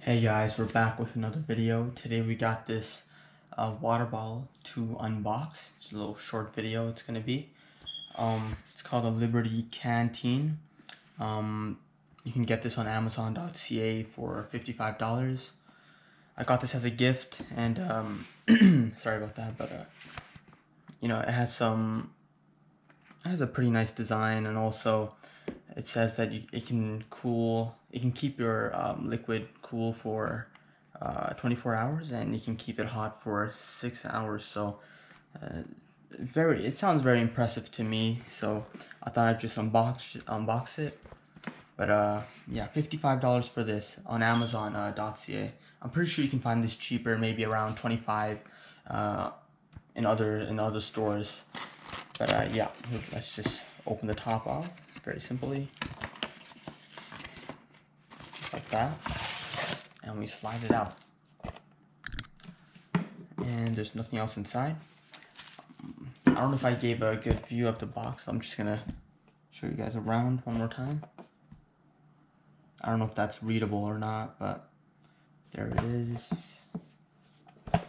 Hey guys, we're back with another video. Today we got this water bottle to unbox. It's a little short video it's gonna be. It's called a Liberty Canteen. You can get this on Amazon.ca for $55. I got this as a gift and sorry about that, but you know, it has a pretty nice design, and also it says that it can keep your liquid cool for 24 hours, and you can keep it hot for 6 hours. So it sounds very impressive to me, so I thought I'd just unbox it. But yeah, $55 for this on Amazon.ca. I'm pretty sure you can find this cheaper, maybe around 25 in other stores. But yeah, let's just open the top off very simply, just like that, and we slide it out. And there's nothing else inside. I don't know if I gave a good view of the box. I'm just gonna show you guys around one more time. I don't know if that's readable or not, but there it is. And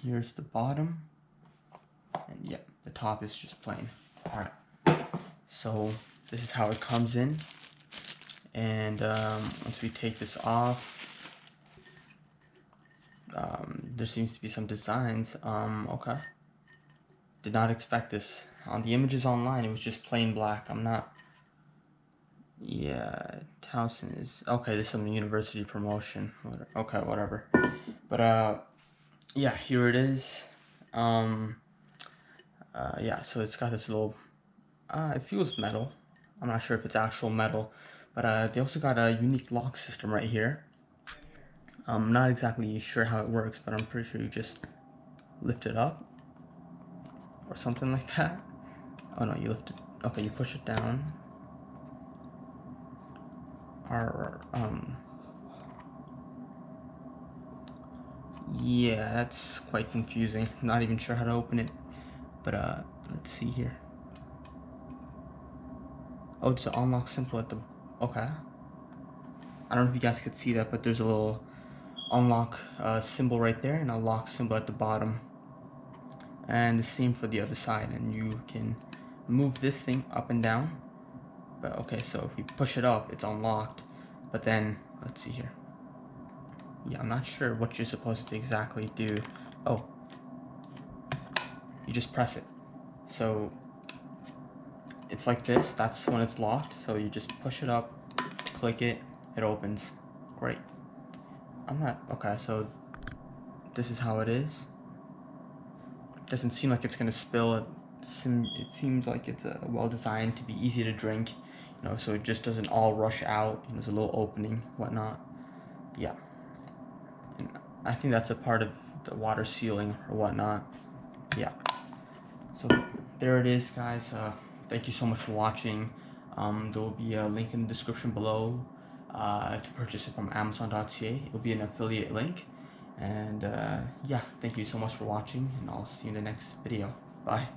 here's the bottom. And yep, the top is just plain. Alright, so this is how it comes in. And once we take this off, there seems to be some designs. Okay. Did not expect this. On the images online, it was just plain black. Yeah, Towson is... Okay, this is some university promotion. Okay, whatever. But, yeah, here it is. Yeah, so it's got this little... it feels metal. I'm not sure if it's actual metal. But, they also got a unique lock system right here. I'm not exactly sure how it works, but I'm pretty sure you just lift it up. Or something like that. Oh no, you lift it. Okay, you push it down. Or yeah, that's quite confusing. I'm not even sure how to open it. But let's see here. Oh, it's an unlock symbol at the... Okay. I don't know if you guys could see that, but there's a little unlock symbol right there and a lock symbol at the bottom. And the same for the other side, and you can move this thing up and down. But okay, so if we push it up, it's unlocked. But then, let's see here. Yeah, I'm not sure what you're supposed to exactly do. Oh, you just press it. So it's like this. That's when it's locked. So you just push it up, click it, it opens. Great. Okay, so this is how it is. Doesn't seem like it's gonna spill. It seems like it's well designed to be easy to drink, you know, so it just doesn't all rush out. You know, there's a little opening, whatnot. Yeah, and I think that's a part of the water sealing or whatnot. Yeah, so there it is, guys. Thank you so much for watching. There will be a link in the description below to purchase it from Amazon.ca. It will be an affiliate link. And yeah, thank you so much for watching, and I'll see you in the next video. Bye.